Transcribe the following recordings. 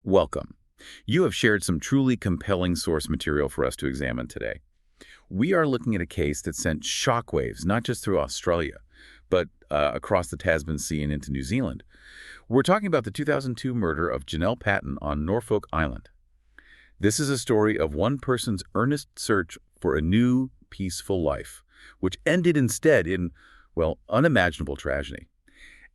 Welcome. You have shared some truly compelling source material for us to examine today. We are looking at a case that sent shockwaves not just through Australia, but across the Tasman Sea and into New Zealand. We're talking about the 2002 murder of Janelle Patton on Norfolk Island. This is a story of one person's earnest search for a new, peaceful life, which ended instead in, well, unimaginable tragedy.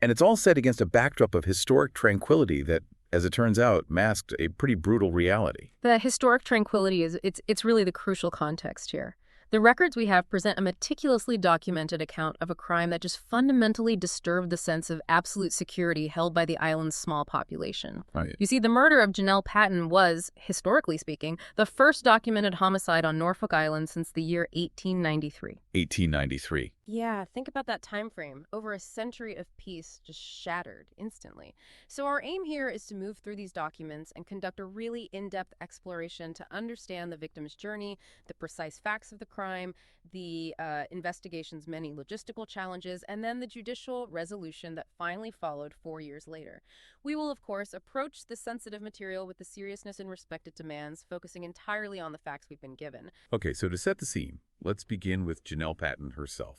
And it's all set against a backdrop of historic tranquility that, as it turns out, masked a pretty brutal reality. The historic tranquility it's really the crucial context here. The records we have present a meticulously documented account of a crime that just fundamentally disturbed the sense of absolute security held by the island's small population. Right. You see, the murder of Janelle Patton was, historically speaking, the first documented homicide on Norfolk Island since the year 1893. 1893. Yeah, think about that time frame. Over a century of peace just shattered instantly. So our aim here is to move through these documents and conduct a really in-depth exploration to understand the victim's journey, the precise facts of the crime, the investigation's many logistical challenges, and then the judicial resolution that finally followed 4 years later. We will, of course, approach this sensitive material with the seriousness and respect it demands, focusing entirely on the facts we've been given. Okay, so to set the scene, let's begin with Janelle Patton herself.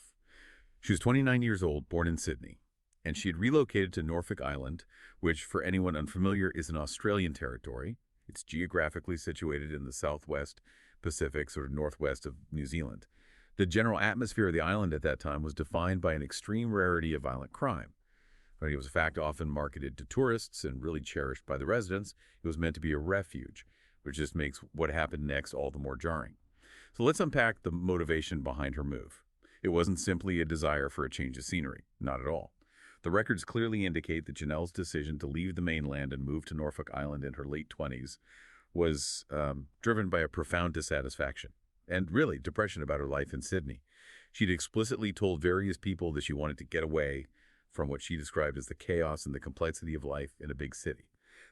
She was 29 years old, born in Sydney, and she had relocated to Norfolk Island, which, for anyone unfamiliar, is an Australian territory. It's geographically situated in the southwest Pacific, sort of northwest of New Zealand. The general atmosphere of the island at that time was defined by an extreme rarity of violent crime. It was a fact often marketed to tourists and really cherished by the residents. It was meant to be a refuge, which just makes what happened next all the more jarring. So let's unpack the motivation behind her move. It wasn't simply a desire for a change of scenery, not at all. The records clearly indicate that Janelle's decision to leave the mainland and move to Norfolk Island in her late 20s was driven by a profound dissatisfaction and really depression about her life in Sydney. She'd explicitly told various people that she wanted to get away from what she described as the chaos and the complexity of life in a big city.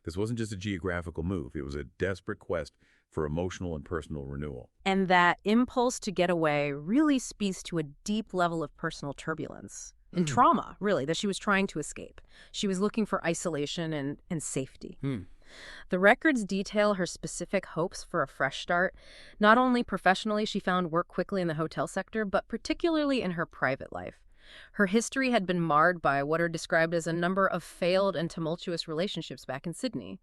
This wasn't just a geographical move. It was a desperate quest for emotional and personal renewal. And that impulse to get away really speaks to a deep level of personal turbulence and trauma, really, that she was trying to escape. She was looking for isolation and safety. The records detail her specific hopes for a fresh start. Not only professionally, she found work quickly in the hotel sector, but particularly in her private life. Her history had been marred by what are described as a number of failed and tumultuous relationships back in Sydney.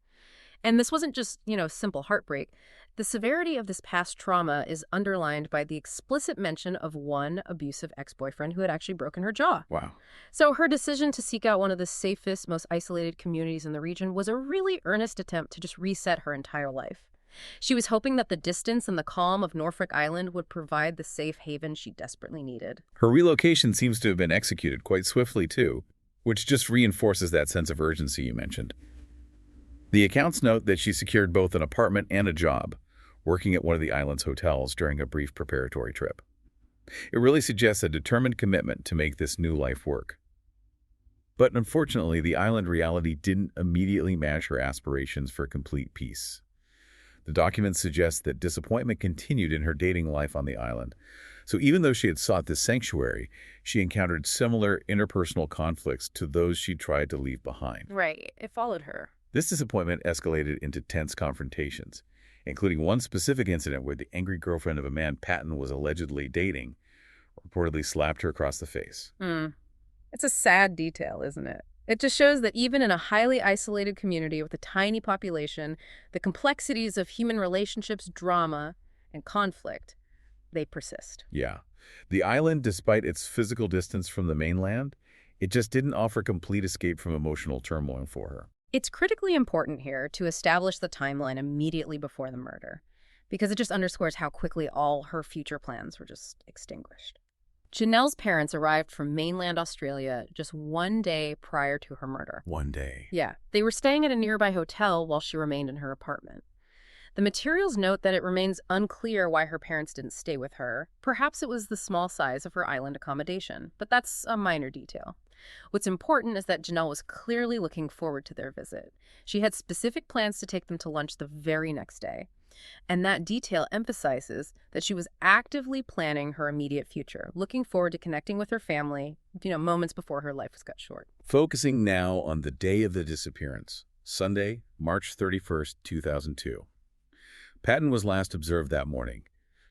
And this wasn't just, simple heartbreak. The severity of this past trauma is underlined by the explicit mention of one abusive ex-boyfriend who had actually broken her jaw. Wow. So her decision to seek out one of the safest, most isolated communities in the region was a really earnest attempt to just reset her entire life. She was hoping that the distance and the calm of Norfolk Island would provide the safe haven she desperately needed. Her relocation seems to have been executed quite swiftly, too, which just reinforces that sense of urgency you mentioned. The accounts note that she secured both an apartment and a job, working at one of the island's hotels during a brief preparatory trip. It really suggests a determined commitment to make this new life work. But unfortunately, the island reality didn't immediately match her aspirations for complete peace. The documents suggest that disappointment continued in her dating life on the island. So even though she had sought this sanctuary, she encountered similar interpersonal conflicts to those she tried to leave behind. Right. It followed her. This disappointment escalated into tense confrontations, including one specific incident where the angry girlfriend of a man Patton was allegedly dating reportedly slapped her across the face. It's a sad detail, isn't it? It just shows that even in a highly isolated community with a tiny population, the complexities of human relationships, drama, and conflict, they persist. Yeah. The island, despite its physical distance from the mainland, it just didn't offer complete escape from emotional turmoil for her. It's critically important here to establish the timeline immediately before the murder, because it just underscores how quickly all her future plans were just extinguished. Janelle's parents arrived from mainland Australia just 1 day prior to her murder. 1 day. Yeah, they were staying at a nearby hotel while she remained in her apartment. The materials note that it remains unclear why her parents didn't stay with her. Perhaps it was the small size of her island accommodation, but that's a minor detail. What's important is that Janelle was clearly looking forward to their visit. She had specific plans to take them to lunch the very next day. And that detail emphasizes that she was actively planning her immediate future, looking forward to connecting with her family, moments before her life was cut short. Focusing now on the day of the disappearance, Sunday, March 31st, 2002. Patton was last observed that morning.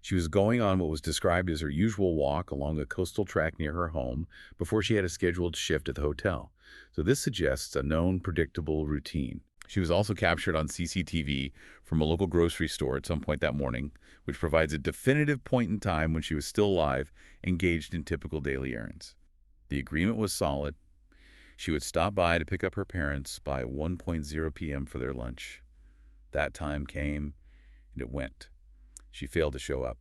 She was going on what was described as her usual walk along a coastal track near her home before she had a scheduled shift at the hotel. So this suggests a known, predictable routine. She was also captured on CCTV from a local grocery store at some point that morning, which provides a definitive point in time when she was still alive, engaged in typical daily errands. The agreement was solid. She would stop by to pick up her parents by 1:00 p.m. for their lunch. That time came, and it went. She failed to show up.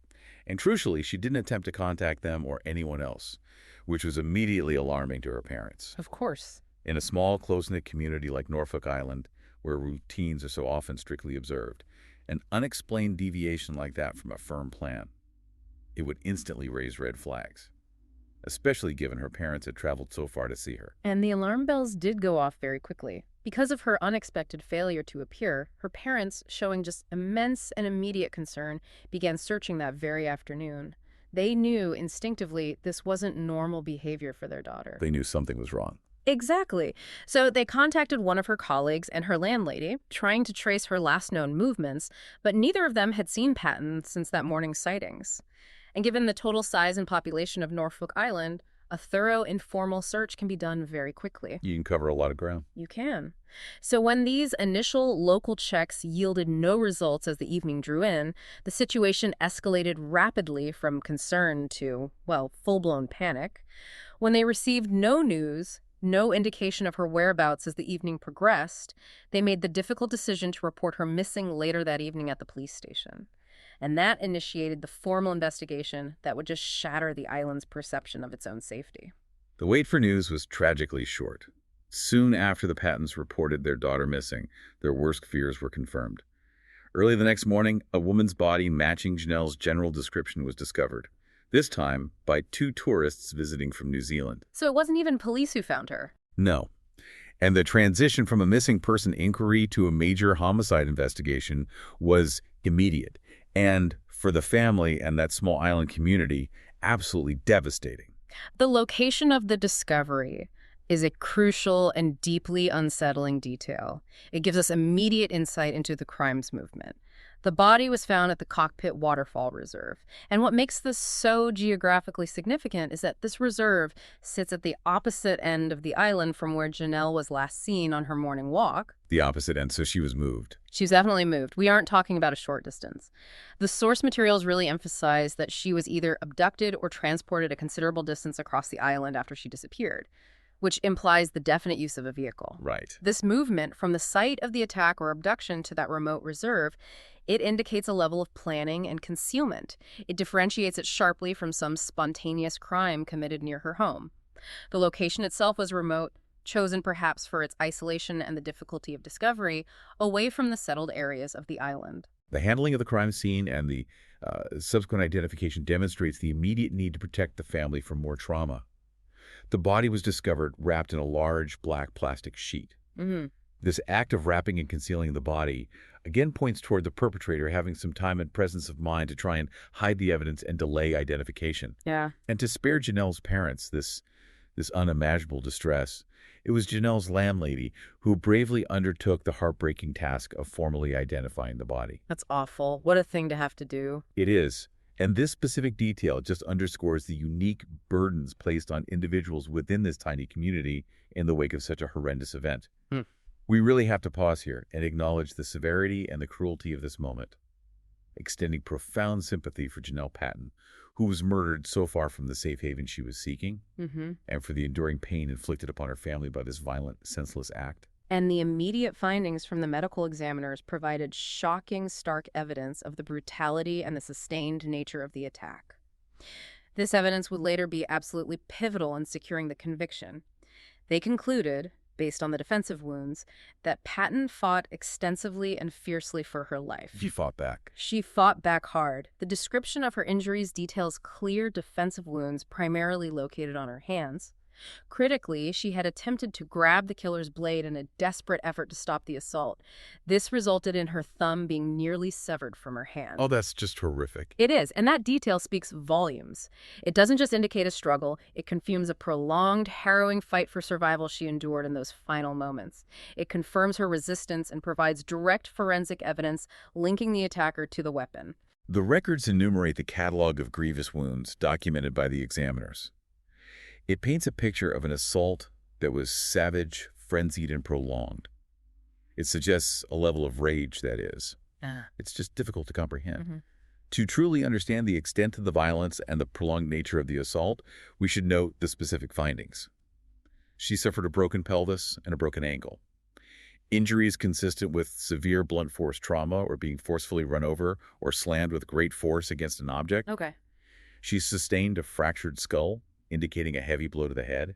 And crucially, she didn't attempt to contact them or anyone else, which was immediately alarming to her parents. Of course. In a small, close-knit community like Norfolk Island, where routines are so often strictly observed, an unexplained deviation like that from a firm plan, it would instantly raise red flags, especially given her parents had traveled so far to see her. And the alarm bells did go off very quickly. Because of her unexpected failure to appear, her parents, showing just immense and immediate concern, began searching that very afternoon. They knew instinctively this wasn't normal behavior for their daughter. They knew something was wrong. Exactly. So they contacted one of her colleagues and her landlady, trying to trace her last known movements, but neither of them had seen Patton since that morning's sightings. And given the total size and population of Norfolk Island, a thorough, informal search can be done very quickly. You can cover a lot of ground. You can. So when these initial local checks yielded no results as the evening drew in, the situation escalated rapidly from concern to, well, full-blown panic. When they received no news, no indication of her whereabouts as the evening progressed, they made the difficult decision to report her missing later that evening at the police station. And that initiated the formal investigation that would just shatter the island's perception of its own safety. The wait for news was tragically short. Soon after the Pattons reported their daughter missing, their worst fears were confirmed. Early the next morning, a woman's body matching Janelle's general description was discovered, this time by 2 tourists visiting from New Zealand. So it wasn't even police who found her? No. And the transition from a missing person inquiry to a major homicide investigation was immediate. And for the family and that small island community, absolutely devastating. The location of the discovery is a crucial and deeply unsettling detail. It gives us immediate insight into the crime's movement. The body was found at the Cockpit Waterfall Reserve. And what makes this so geographically significant is that this reserve sits at the opposite end of the island from where Janelle was last seen on her morning walk. The opposite end, so she was moved. She was definitely moved. We aren't talking about a short distance. The source materials really emphasize that she was either abducted or transported a considerable distance across the island after she disappeared, which implies the definite use of a vehicle. Right. This movement from the site of the attack or abduction to that remote reserve, it indicates a level of planning and concealment. It differentiates it sharply from some spontaneous crime committed near her home. The location itself was remote, chosen perhaps for its isolation and the difficulty of discovery, away from the settled areas of the island. The handling of the crime scene and the subsequent identification demonstrates the immediate need to protect the family from more trauma. The body was discovered wrapped in a large black plastic sheet. Mm-hmm. This act of wrapping and concealing the body again points toward the perpetrator having some time and presence of mind to try and hide the evidence and delay identification. Yeah. And to spare Janelle's parents this unimaginable distress, it was Janelle's landlady who bravely undertook the heartbreaking task of formally identifying the body. That's awful. What a thing to have to do. It is. And this specific detail just underscores the unique burdens placed on individuals within this tiny community in the wake of such a horrendous event. We really have to pause here and acknowledge the severity and the cruelty of this moment, extending profound sympathy for Janelle Patton, who was murdered so far from the safe haven she was seeking, and for the enduring pain inflicted upon her family by this violent, senseless act. And the immediate findings from the medical examiners provided shocking, stark evidence of the brutality and the sustained nature of the attack. This evidence would later be absolutely pivotal in securing the conviction. They concluded, based on the defensive wounds, that Patton fought extensively and fiercely for her life. She fought back. She fought back hard. The description of her injuries details clear defensive wounds primarily located on her hands. Critically, she had attempted to grab the killer's blade in a desperate effort to stop the assault. This resulted in her thumb being nearly severed from her hand. Oh, that's just horrific. It is, and that detail speaks volumes. It doesn't just indicate a struggle, it confirms a prolonged, harrowing fight for survival she endured in those final moments. It confirms her resistance and provides direct forensic evidence linking the attacker to the weapon. The records enumerate the catalog of grievous wounds documented by the examiners. It paints a picture of an assault that was savage, frenzied, and prolonged. It suggests a level of rage, that is. It's just difficult to comprehend. To truly understand the extent of the violence and the prolonged nature of the assault, we should note the specific findings. She suffered a broken pelvis and a broken ankle. Injuries consistent with severe blunt force trauma or being forcefully run over or slammed with great force against an object. Okay. She sustained a fractured skull, indicating a heavy blow to the head.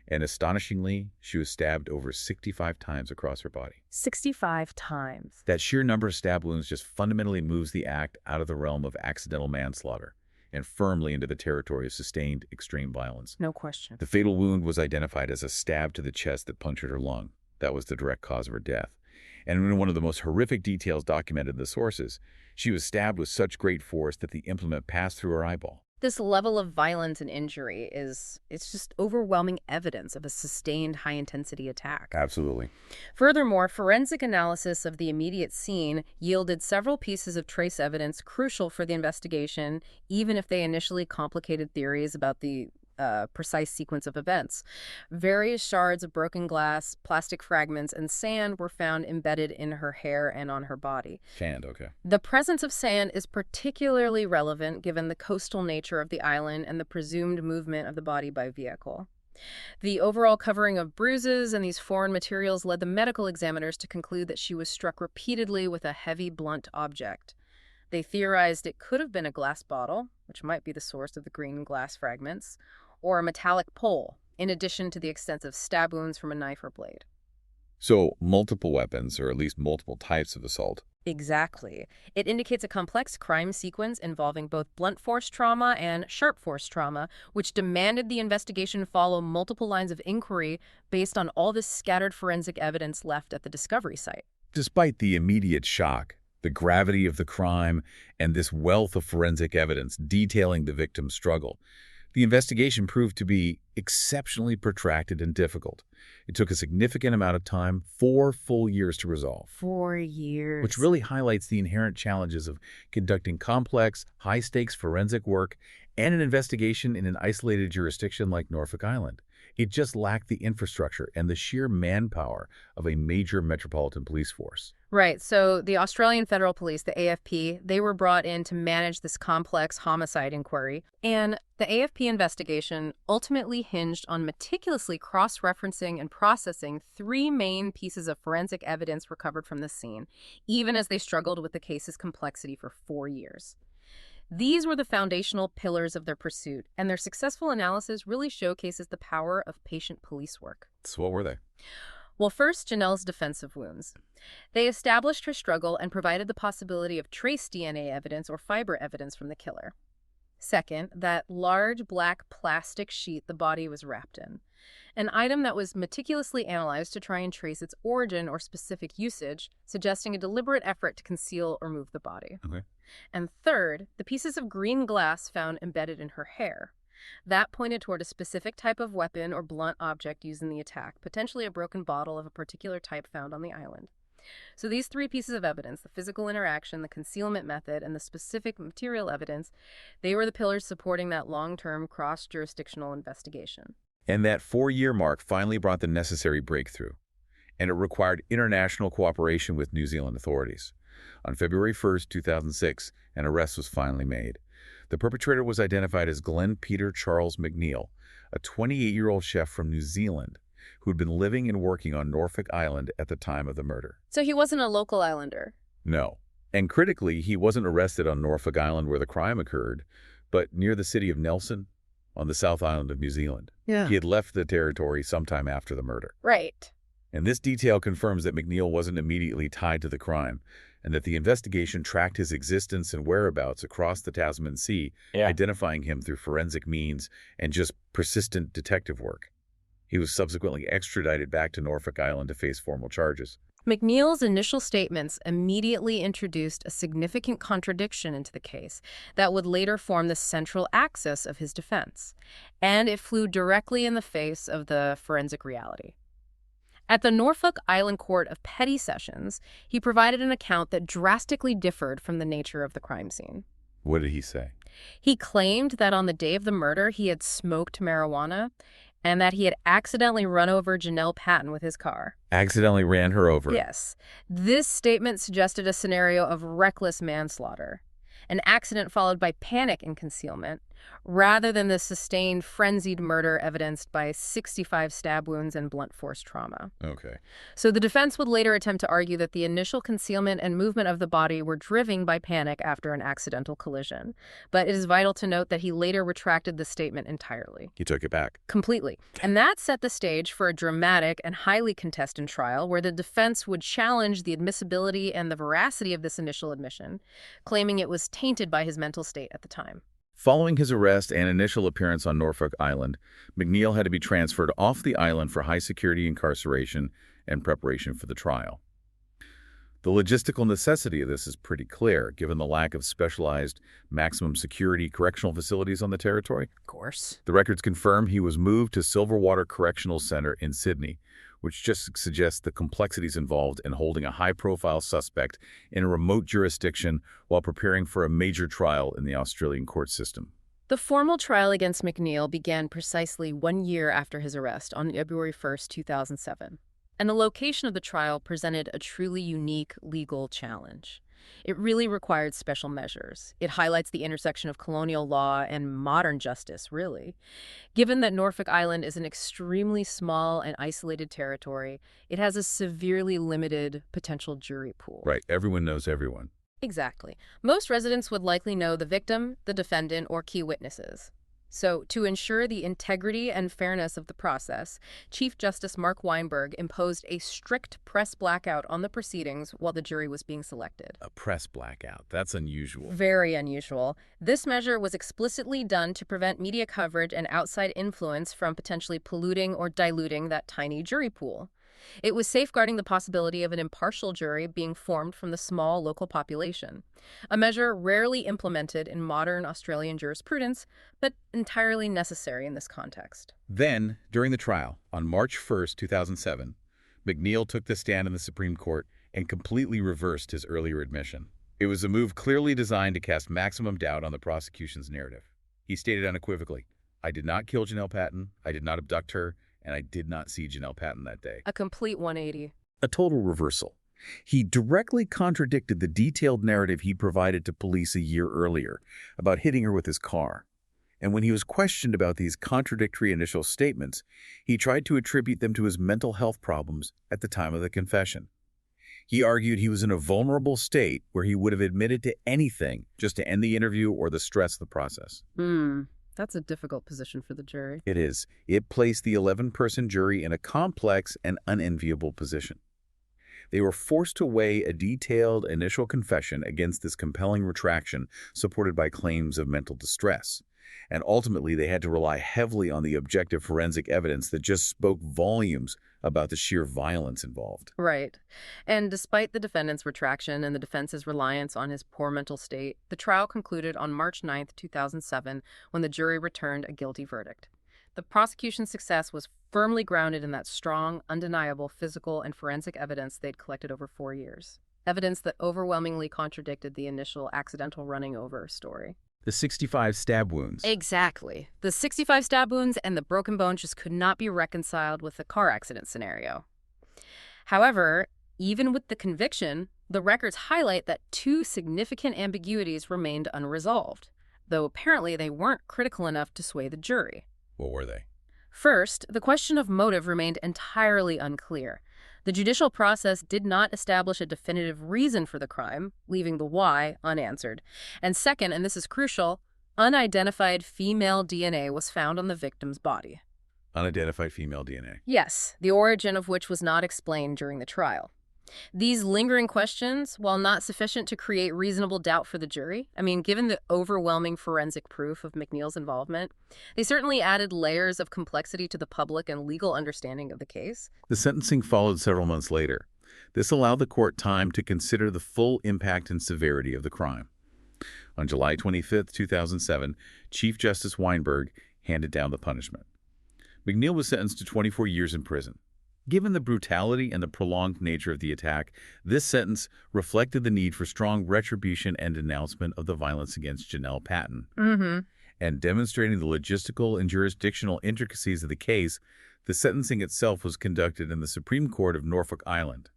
And astonishingly, she was stabbed over 65 times across her body. 65 times. That sheer number of stab wounds just fundamentally moves the act out of the realm of accidental manslaughter and firmly into the territory of sustained extreme violence. No question. The fatal wound was identified as a stab to the chest that punctured her lung. That was the direct cause of her death. And in one of the most horrific details documented in the sources, she was stabbed with such great force that the implement passed through her eyeball. This level of violence and injury it's just overwhelming evidence of a sustained high-intensity attack. Absolutely. Furthermore, forensic analysis of the immediate scene yielded several pieces of trace evidence crucial for the investigation, even if they initially complicated theories about the precise sequence of events. Various shards of broken glass, plastic fragments, and sand were found embedded in her hair and on her body. Sand, okay. The presence of sand is particularly relevant given the coastal nature of the island and the presumed movement of the body by vehicle. The overall covering of bruises and these foreign materials led the medical examiners to conclude that she was struck repeatedly with a heavy, blunt object. They theorized it could have been a glass bottle, which might be the source of the green glass fragments, or a metallic pole, in addition to the extensive stab wounds from a knife or blade. So, multiple weapons, or at least multiple types of assault. Exactly. It indicates a complex crime sequence involving both blunt force trauma and sharp force trauma, which demanded the investigation follow multiple lines of inquiry based on all this scattered forensic evidence left at the discovery site. Despite the immediate shock, the gravity of the crime, and this wealth of forensic evidence detailing the victim's struggle, the investigation proved to be exceptionally protracted and difficult. It took a significant amount of time, 4 full years to resolve. 4 years. Which really highlights the inherent challenges of conducting complex, high-stakes forensic work and an investigation in an isolated jurisdiction like Norfolk Island. It just lacked the infrastructure and the sheer manpower of a major metropolitan police force. Right. So the Australian Federal Police, the AFP, they were brought in to manage this complex homicide inquiry. And the AFP investigation ultimately hinged on meticulously cross-referencing and processing 3 main pieces of forensic evidence recovered from the scene, even as they struggled with the case's complexity for 4 years. These were the foundational pillars of their pursuit, and their successful analysis really showcases the power of patient police work. So what were they? Well, first, Janelle's defensive wounds. They established her struggle and provided the possibility of trace DNA evidence or fiber evidence from the killer. Second, that large black plastic sheet the body was wrapped in, an item that was meticulously analyzed to try and trace its origin or specific usage, suggesting a deliberate effort to conceal or move the body. Okay. And third, the pieces of green glass found embedded in her hair. That pointed toward a specific type of weapon or blunt object used in the attack, potentially a broken bottle of a particular type found on the island. So these 3 pieces of evidence, the physical interaction, the concealment method, and the specific material evidence, they were the pillars supporting that long-term cross-jurisdictional investigation. And that 4-year mark finally brought the necessary breakthrough, and it required international cooperation with New Zealand authorities. On February 1st, 2006, an arrest was finally made. The perpetrator was identified as Glenn Peter Charles McNeil, a 28-year-old chef from New Zealand who'd been living and working on Norfolk Island at the time of the murder. So he wasn't a local islander? No. And critically, he wasn't arrested on Norfolk Island where the crime occurred, but near the city of Nelson on the South Island of New Zealand. Yeah. He had left the territory sometime after the murder. Right. And this detail confirms that McNeil wasn't immediately tied to the crime, and that the investigation tracked his existence and whereabouts across the Tasman Sea, identifying him through forensic means and just persistent detective work. He was subsequently extradited back to Norfolk Island to face formal charges. McNeil's initial statements immediately introduced a significant contradiction into the case that would later form the central axis of his defense, and it flew directly in the face of the forensic reality. At the Norfolk Island Court of Petty Sessions, he provided an account that drastically differed from the nature of the crime scene. What did he say? He claimed that on the day of the murder, he had smoked marijuana and that he had accidentally run over Janelle Patton with his car. Accidentally ran her over. Yes. This statement suggested a scenario of reckless manslaughter, an accident followed by panic and concealment, rather than the sustained, frenzied murder evidenced by 65 stab wounds and blunt force trauma. Okay. So the defense would later attempt to argue that the initial concealment and movement of the body were driven by panic after an accidental collision. But it is vital to note that he later retracted the statement entirely. He took it back. Completely. And that set the stage for a dramatic and highly contested trial where the defense would challenge the admissibility and the veracity of this initial admission, claiming it was tainted by his mental state at the time. Following his arrest and initial appearance on Norfolk Island, McNeil had to be transferred off the island for high-security incarceration and preparation for the trial. The logistical necessity of this is pretty clear, given the lack of specialized maximum security correctional facilities on the territory. Of course. The records confirm he was moved to Silverwater Correctional Center in Sydney, which just suggests the complexities involved in holding a high-profile suspect in a remote jurisdiction while preparing for a major trial in the Australian court system. The formal trial against McNeil began precisely 1 year after his arrest on February 1st, 2007. And the location of the trial presented a truly unique legal challenge. It really required special measures. It highlights the intersection of colonial law and modern justice, really. Given that Norfolk Island is an extremely small and isolated territory, it has a severely limited potential jury pool. Right. Everyone knows everyone. Exactly. Most residents would likely know the victim, the defendant, or key witnesses. So, to ensure the integrity and fairness of the process, Chief Justice Mark Weinberg imposed a strict press blackout on the proceedings while the jury was being selected. A press blackout. That's unusual. Very unusual. This measure was explicitly done to prevent media coverage and outside influence from potentially polluting or diluting that tiny jury pool. It was safeguarding the possibility of an impartial jury being formed from the small local population, a measure rarely implemented in modern Australian jurisprudence, but entirely necessary in this context. Then, during the trial, on March 1st, 2007, McNeil took the stand in the Supreme Court and completely reversed his earlier admission. It was a move clearly designed to cast maximum doubt on the prosecution's narrative. He stated unequivocally, "I did not kill Janelle Patton, I did not abduct her, and I did not see Janelle Patton that day." A complete 180. A total reversal. He directly contradicted the detailed narrative he provided to police a year earlier about hitting her with his car. And when he was questioned about these contradictory initial statements, he tried to attribute them to his mental health problems at the time of the confession. He argued he was in a vulnerable state where he would have admitted to anything just to end the interview or the stress of the process. That's a difficult position for the jury. It is. It placed the 11-person jury in a complex and unenviable position. They were forced to weigh a detailed initial confession against this compelling retraction supported by claims of mental distress. And ultimately, they had to rely heavily on the objective forensic evidence that just spoke volumes about the sheer violence involved. Right. And despite the defendant's retraction and the defense's reliance on his poor mental state, the trial concluded on March 9th, 2007, when the jury returned a guilty verdict. The prosecution's success was firmly grounded in that strong, undeniable physical and forensic evidence they'd collected over 4 years. Evidence that overwhelmingly contradicted the initial accidental running over story. The 65 stab wounds. Exactly. The 65 stab wounds and the broken bone just could not be reconciled with the car accident scenario. However, even with the conviction, the records highlight that 2 significant ambiguities remained unresolved, though apparently they weren't critical enough to sway the jury. What were they? First, the question of motive remained entirely unclear. The judicial process did not establish a definitive reason for the crime, leaving the why unanswered. And second, and this is crucial, unidentified female DNA was found on the victim's body. Unidentified female DNA. Yes, the origin of which was not explained during the trial. These lingering questions, while not sufficient to create reasonable doubt for the jury, given the overwhelming forensic proof of McNeil's involvement, they certainly added layers of complexity to the public and legal understanding of the case. The sentencing followed several months later. This allowed the court time to consider the full impact and severity of the crime. On July 25, 2007, Chief Justice Weinberg handed down the punishment. McNeil was sentenced to 24 years in prison. Given the brutality and the prolonged nature of the attack, this sentence reflected the need for strong retribution and denouncement of the violence against Janelle Patton. And demonstrating the logistical and jurisdictional intricacies of the case, the sentencing itself was conducted in the Supreme Court of Norfolk Island.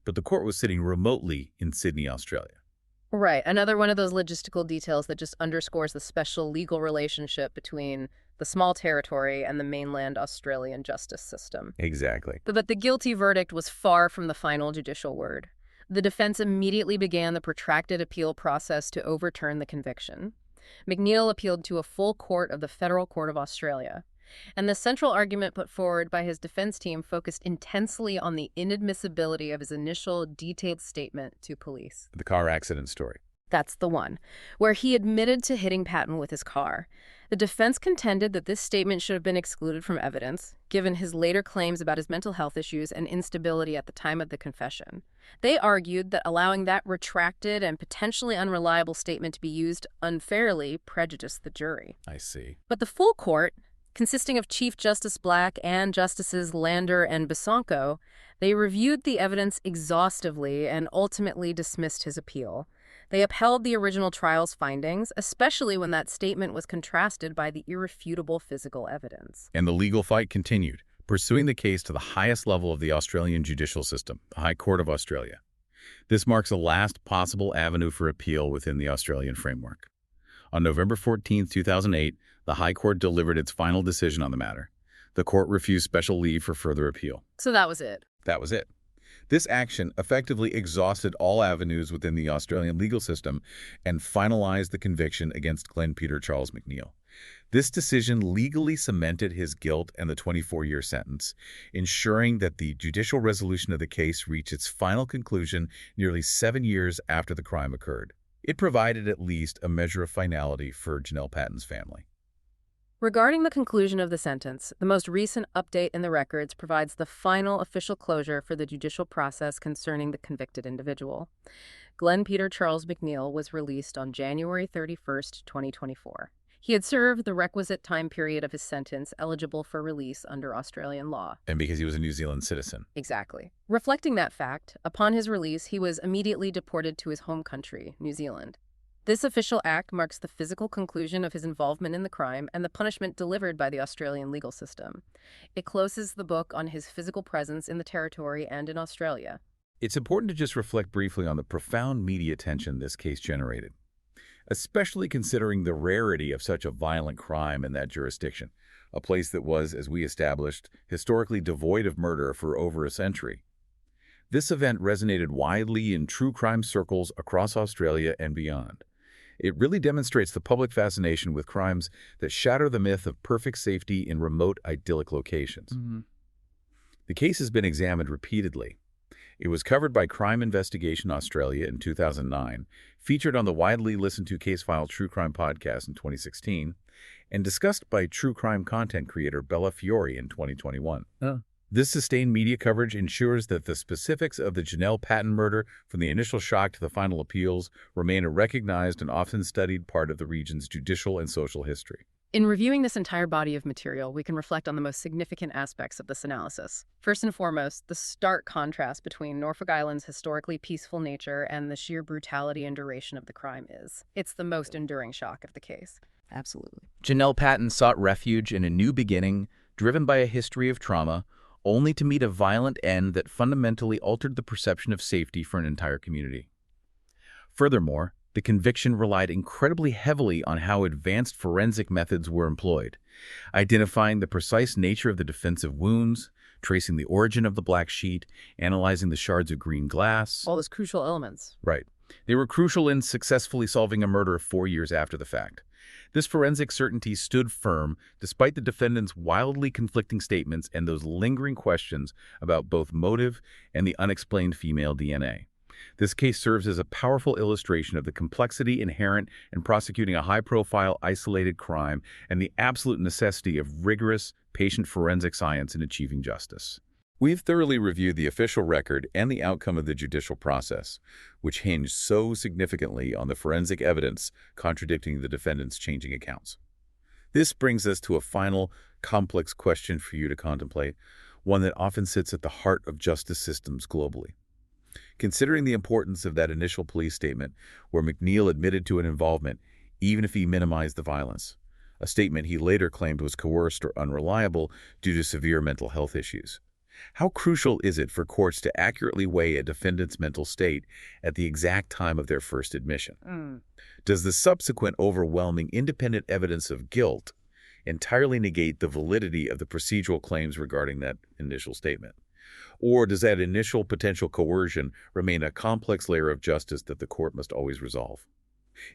But the court was sitting remotely in Sydney, Australia. Right. Another one of those logistical details that just underscores the special legal relationship between the small territory and the mainland Australian justice system. Exactly. But the guilty verdict was far from the final judicial word. The defense immediately began the protracted appeal process to overturn the conviction. McNeil appealed to a full court of the Federal Court of Australia. And the central argument put forward by his defense team focused intensely on the inadmissibility of his initial detailed statement to police. The car accident story. That's the one, where he admitted to hitting Patton with his car. The defense contended that this statement should have been excluded from evidence, given his later claims about his mental health issues and instability at the time of the confession. They argued that allowing that retracted and potentially unreliable statement to be used unfairly prejudiced the jury. I see. But the full court, consisting of Chief Justice Black and Justices Lander and Bisonko, they reviewed the evidence exhaustively and ultimately dismissed his appeal. They upheld the original trial's findings, especially when that statement was contrasted by the irrefutable physical evidence. And the legal fight continued, pursuing the case to the highest level of the Australian judicial system, the High Court of Australia. This marks the last possible avenue for appeal within the Australian framework. On November 14, 2008, the High Court delivered its final decision on the matter. The court refused special leave for further appeal. So that was it. That was it. This action effectively exhausted all avenues within the Australian legal system and finalized the conviction against Glenn Peter Charles McNeil. This decision legally cemented his guilt and the 24-year sentence, ensuring that the judicial resolution of the case reached its final conclusion nearly 7 years after the crime occurred. It provided at least a measure of finality for Janelle Patton's family. Regarding the conclusion of the sentence, the most recent update in the records provides the final official closure for the judicial process concerning the convicted individual. Glenn Peter Charles McNeil was released on January 31st, 2024. He had served the requisite time period of his sentence eligible for release under Australian law. And because he was a New Zealand citizen. Exactly. Reflecting that fact, upon his release, he was immediately deported to his home country, New Zealand. This official act marks the physical conclusion of his involvement in the crime and the punishment delivered by the Australian legal system. It closes the book on his physical presence in the territory and in Australia. It's important to just reflect briefly on the profound media attention this case generated, especially considering the rarity of such a violent crime in that jurisdiction, a place that was, as we established, historically devoid of murder for over a century. This event resonated widely in true crime circles across Australia and beyond. It really demonstrates the public fascination with crimes that shatter the myth of perfect safety in remote, idyllic locations. The case has been examined repeatedly. It was covered by Crime Investigation Australia in 2009, featured on the widely listened to Case File True Crime podcast in 2016, and discussed by true crime content creator Bella Fiore in 2021. This sustained media coverage ensures that the specifics of the Janelle Patton murder, from the initial shock to the final appeals, remain a recognized and often studied part of the region's judicial and social history. In reviewing this entire body of material, we can reflect on the most significant aspects of this analysis. First and foremost, the stark contrast between Norfolk Island's historically peaceful nature and the sheer brutality and duration of the crime is. It's the most enduring shock of the case. Absolutely. Janelle Patton sought refuge in a new beginning, driven by a history of trauma, only to meet a violent end that fundamentally altered the perception of safety for an entire community. Furthermore, the conviction relied incredibly heavily on how advanced forensic methods were employed, identifying the precise nature of the defensive wounds, tracing the origin of the black sheet, analyzing the shards of green glass. All those crucial elements. Right. They were crucial in successfully solving a murder 4 years after the fact. This forensic certainty stood firm despite the defendant's wildly conflicting statements and those lingering questions about both motive and the unexplained female DNA. This case serves as a powerful illustration of the complexity inherent in prosecuting a high-profile, isolated crime and the absolute necessity of rigorous, patient forensic science in achieving justice. We've thoroughly reviewed the official record and the outcome of the judicial process, which hinged so significantly on the forensic evidence contradicting the defendant's changing accounts. This brings us to a final, complex question for you to contemplate, one that often sits at the heart of justice systems globally. Considering the importance of that initial police statement where McNeil admitted to an involvement, even if he minimized the violence, a statement he later claimed was coerced or unreliable due to severe mental health issues. How crucial is it for courts to accurately weigh a defendant's mental state at the exact time of their first admission? Does the subsequent overwhelming independent evidence of guilt entirely negate the validity of the procedural claims regarding that initial statement? Or does that initial potential coercion remain a complex layer of justice that the court must always resolve?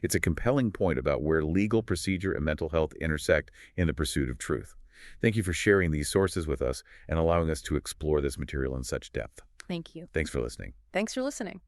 It's a compelling point about where legal procedure and mental health intersect in the pursuit of truth. Thank you for sharing these sources with us and allowing us to explore this material in such depth. Thank you. Thanks for listening. Thanks for listening.